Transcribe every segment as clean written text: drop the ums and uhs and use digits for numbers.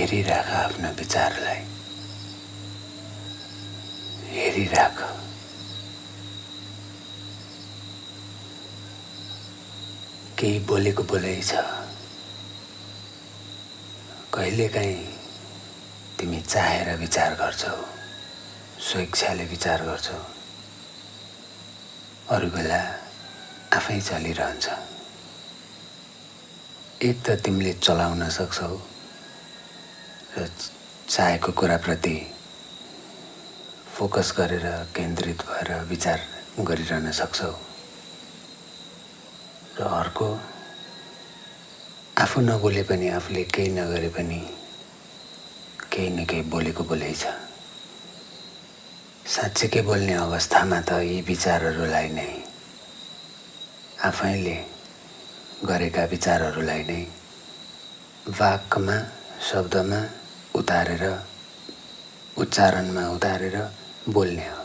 हेरिराख आफ्नो विचारलाई, हेरिराख। केही बोलेको बोलै छ। कहिलेकाहीँ तिमी चाहेर विचार गर्छौ, स्वेच्छाले विचार गर्छौ, अरू बेला आफै चलिरहन्छ। एक त तिमीले चलाउन सक्छौ र चाहेको कुराप्रति फोकस गरेर केन्द्रित भएर विचार गरिरहन सक्छौ, र अर्को आफू नबोले पनि, आफूले केही नगरे पनि केही न केही बोलेको बोलै छ। साँच्चीकै बोल्ने अवस्थामा त यी विचारहरूलाई नै, आफैले गरेका विचारहरूलाई नै वाक्यमा, शब्दमा उतारेर, उच्चारणमा उतारेर बोल्ने हो,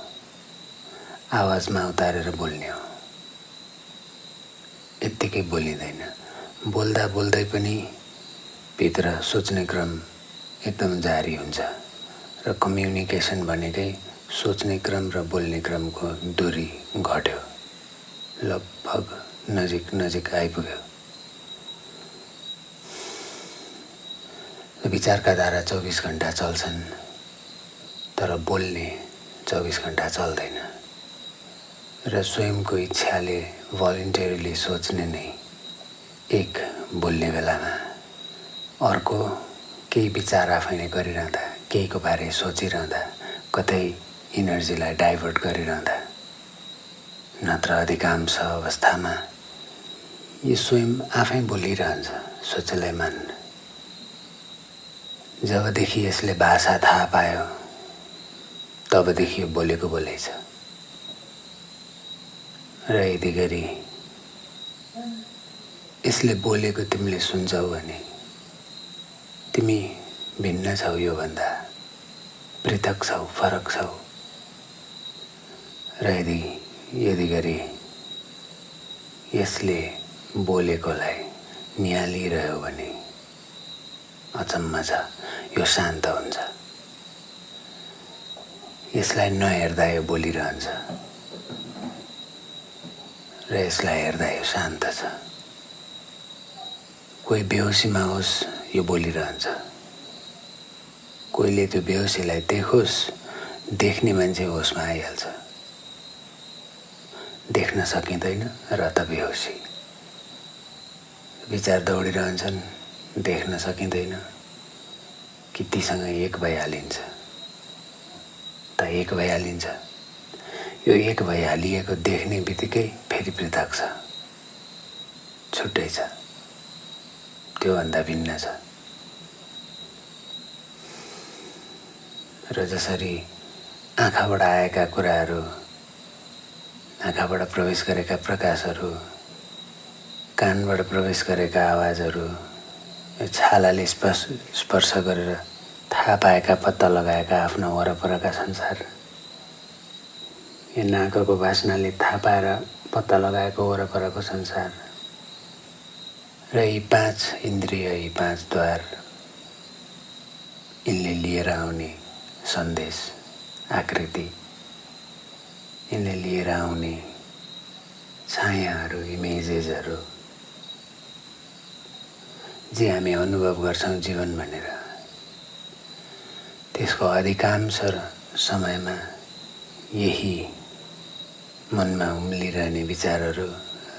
आवाजमा उतारेर बोल्ने हो। यत्तिकै बोलिँदैन। बोल्दा बोल्दै पनि भित्र सोच्ने क्रम एकदम जारी हुन्छ, र कम्युनिकेसन भनेकै सोच्ने क्रम र बोल्ने क्रमको दूरी घट्यो, लगभग नजिक नजिक आइपुग्यो। विचारका धारा 24 घण्टा चल्छन्, तर बोल्ने 24 घण्टा चल्दैन। र स्वयंको इच्छाले भलिन्टरीली सोच्ने नै एक बोल्ने बेलामा, अर्को केही विचार आफैले गरिरहँदा, केहीको बारे सोचिरहँदा, कतै इनर्जीलाई डाइभर्ट गरिरहँदा। नत्र अधिकांश अवस्थामा यो स्वयं आफै बोलिरहन्छ, सोचलाई मान। जबदेखि यसले भाषा थाहा पायो, तबदेखि यो बोलेको बोलै छ। र यदि गरी यसले बोलेको तिमीले सुन्छौ भने तिमी भिन्न छौ, योभन्दा पृथक छौ, फरक छौ। र यदि गरी यसले बोलेकोलाई निहालिरह्यो भने अचम्म छ, यो शान्त हुन्छ। यसलाई नहेर्दा यो बोलिरहन्छ, र यसलाई हेर्दा यो शान्त छ। कोही बेहोसीमा होस्, यो बोलिरहन्छ। कोहीले त्यो बेहोसीलाई देखोस्, देख्ने मान्छे होसमा आइहाल्छ। देख्न सकिँदैन र त बेहोसी। विचार दौडिरहन्छन्, देख्न सकिँदैन कि तीसँग एक भइहालिन्छ, त एक भइहालिन्छ। यो एक भइहालिएको देख्ने बित्तिकै फेरि पृथक छ, छुट्टै छ, त्योभन्दा भिन्न छ। र जसरी आँखाबाट आएका कुराहरू, आँखाबाट प्रवेश गरेका प्रकाशहरू, कानबाट प्रवेश गरेका आवाजहरू, छालाले स्पर्श गरेर थाहा पाएका, पत्ता लगाएका आफ्ना वरपरका संसार, यो नाकको वासनाले थाहा पाएर पत्ता लगाएको वरपरको संसार, र यी 5 इन्द्रिय, यी 5 द्वार, यिनले लिएर आउने सन्देश, आकृति, यिनले लिएर आउने छायाहरू, इमेजेसहरू, जे हामी अनुभव गर्छौँ जीवन भनेर, त्यसको अधिकांश समयमा यही मनमा उम्लिरहने विचारहरू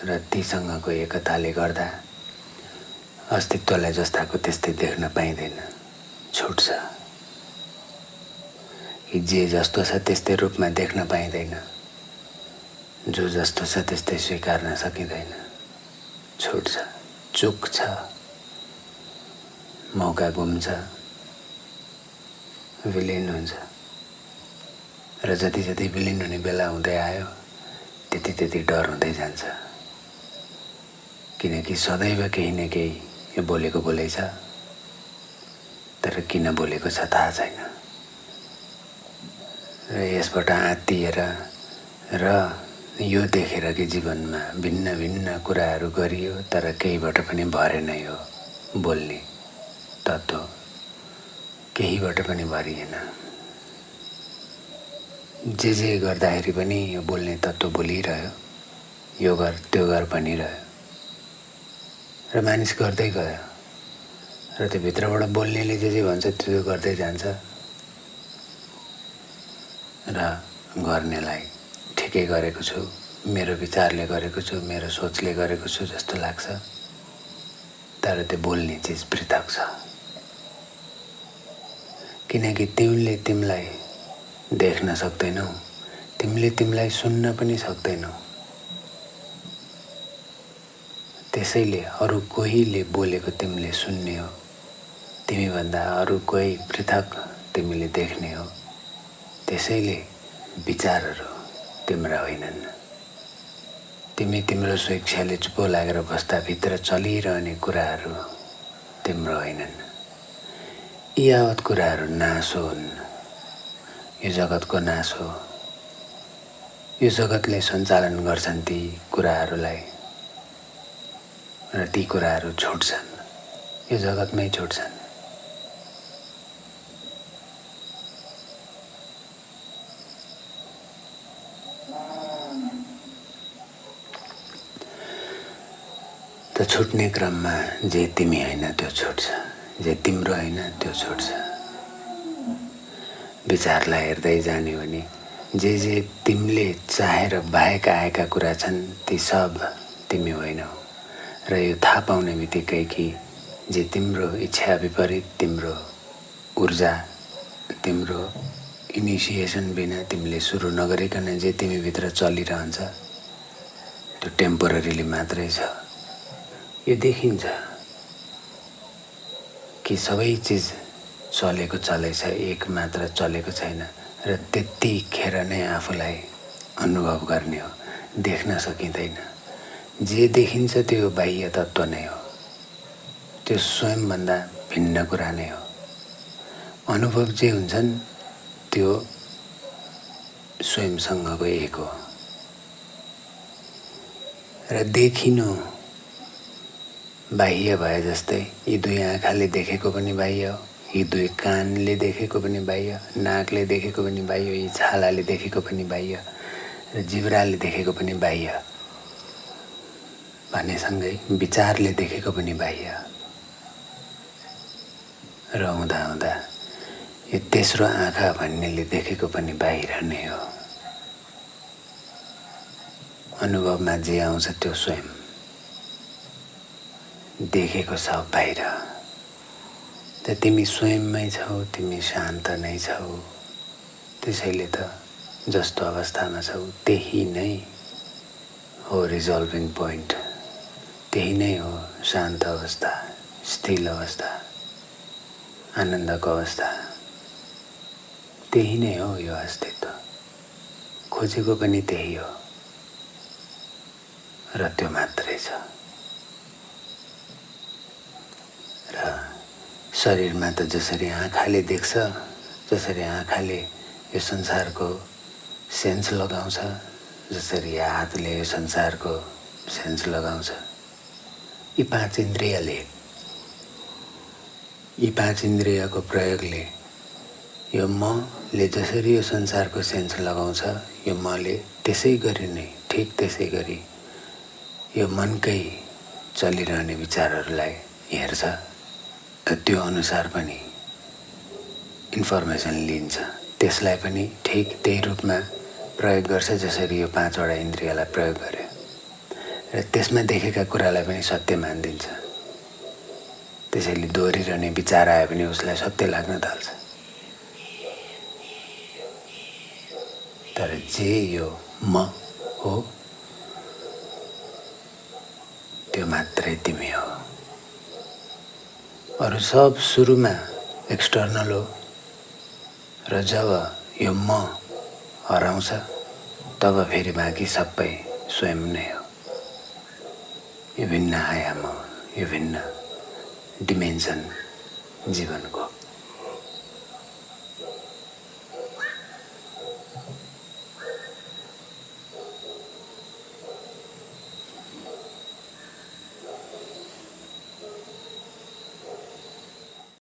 र तीसँगको एकताले गर्दा अस्तित्वलाई जस्ताको त्यस्तै देख्न पाइँदैन, छुट्छ। कि जे जस्तो छ त्यस्तै रूपमा देख्न पाइँदैन, जो जस्तो छ त्यस्तै स्वीकार्न सकिँदैन, छुट्छ, चुक्छ, मौका गुम्छ, विलिन हुन्छ। र जति जति विलिन हुने बेला हुँदै आयो, त्यति त्यति डर हुँदै जान्छ। किनकि सदैव केही न केही यो बोलेको बोलै छ, तर किन बोलेको छ थाहा छैन। र यसबाट आत्तिएर र यो देखेर कि जीवनमा भिन्न भिन्न कुराहरू गरियो, तर केहीबाट पनि भरेन यो बोल्ने तत्त्व, केहीबाट पनि भरिएन। जे गर्दाखेरि पनि यो बोल्ने तत्त्व बोलिरह्यो, यो गर त्यो गर भनिरह्यो र मानिस गर्दै गयो र त्यो भित्रबाट बोल्नेले जे भन्छ त्यो गर्दै जान्छ र गर्नेलाई ठिकै गरेको छु, मेरो विचारले गरेको छु, मेरो सोचले गरेको छु जस्तो लाग्छ। तर त्यो बोल्ने चिज पृथक छ, किनकि तिमीले तिमीलाई देख्न सक्दैनौ, तिमीले तिमीलाई सुन्न पनि सक्दैनौ। त्यसैले अरू कोहीले बोलेको तिमीले सुन्ने हो, तिमीभन्दा अरू कोही पृथक तिमीले देख्ने हो। त्यसैले विचारहरू तिम्रा होइनन्। तिमी तिम्रो स्वेच्छाले चुप्पो लागेर बस्दा भित्र चलिरहने कुराहरू तिम्रो होइनन्। यी यावत कुराहरू नाश हुन्, यो जगतको नाश हो। यो जगतले सञ्चालन गर्छन् ती कुराहरूलाई र ती कुराहरू छुट्छन्, यो जगतमै छुट्छन्। त छुट्ने क्रममा जे तिमी होइन त्यो छुट्छ, जे तिम्रो होइन त्यो छुट्छ। विचारलाई हेर्दै जाने भने जे तिमीले चाहेर बाहेक आएका कुरा छन् ती सब तिमी होइनौ। र यो थाहा पाउने बित्तिकै कि जे तिम्रो इच्छा विपरीत, तिम्रो ऊर्जा, तिम्रो इनिसिएसन बिना तिमीले सुरु नगरिकन जे तिमीभित्र चलिरहन्छ त्यो टेम्पोररीली मात्रै छ। यो देखिन्छ कि सबै चिज चलेको चलेछ, एक मात्र चलेको छैन र त्यतिखेर नै आफूलाई अनुभव गर्ने हो, देख्न सकिँदैन। जे देखिन्छ त्यो बाह्य तत्त्व नै हो, त्यो स्वयंभन्दा भिन्न कुरा नै हो। अनुभव जे हुन्छन् त्यो स्वयंसँगको एक हो र देखिनु बाह्य भए जस्तै यी दुई आँखाले देखेको पनि बाह्य हो, यी दुई कानले देखेको पनि बाह्य, नाकले देखेको पनि बाह्य, यी छालाले देखेको पनि बाह्य र जिब्राले देखेको पनि बाह्य भनेसँगै विचारले देखेको पनि बाह्य र हुँदा हुँदा यो तेस्रो आँखा भन्नेले देखेको पनि बाहिर नै हो। अनुभवमा जे आउँछ त्यो स्वयं देखेको छ बाहिर। त तिमी स्वयंमै छौ, तिमी शान्त नै छौ। त्यसैले त जस्तो अवस्थामा छौ त्यही नै हो रिजल्भिङ पोइन्ट, त्यही नै हो शान्त अवस्था, स्थिर अवस्था, आनन्दको अवस्था। त्यही नै हो यो अस्तित्व, खोजेको पनि त्यही हो र त्यो मात्रै छ। र शरीरमा त जसरी आँखाले देख्छ, जसरी आँखाले यो संसारको सेन्स लगाउँछ, जसरी हातले यो संसारको सेन्स लगाउँछ, यी पाँच इन्द्रियको प्रयोगले यो मले जसरी यो संसारको सेन्स लगाउँछ, यो मले त्यसै गरी नै, ठिक त्यसै गरी यो मनकै चलिरहने विचारहरूलाई हेर्छ र त्यो अनुसार पनि इन्फर्मेसन लिन्छ, त्यसलाई पनि ठिक त्यही रूपमा प्रयोग गर्छ जसरी यो पाँचवटा इन्द्रियलाई प्रयोग गर्यो र त्यसमा देखेका कुरालाई पनि सत्य मानिदिन्छ। त्यसैले दोहोरिरहने विचार आए पनि उसलाई सत्य लाग्न थाल्छ। तर जे यो म हो त्यो मात्रै तिमी हो। अरू सब सुरुमा एक्सटर्नल हो र जब यो म हराउँछ तब फेरि बाँकी सबै स्वयं नै हो। यो भिन्न आयाम हो, यो भिन्न डिमेन्सन जीवनको।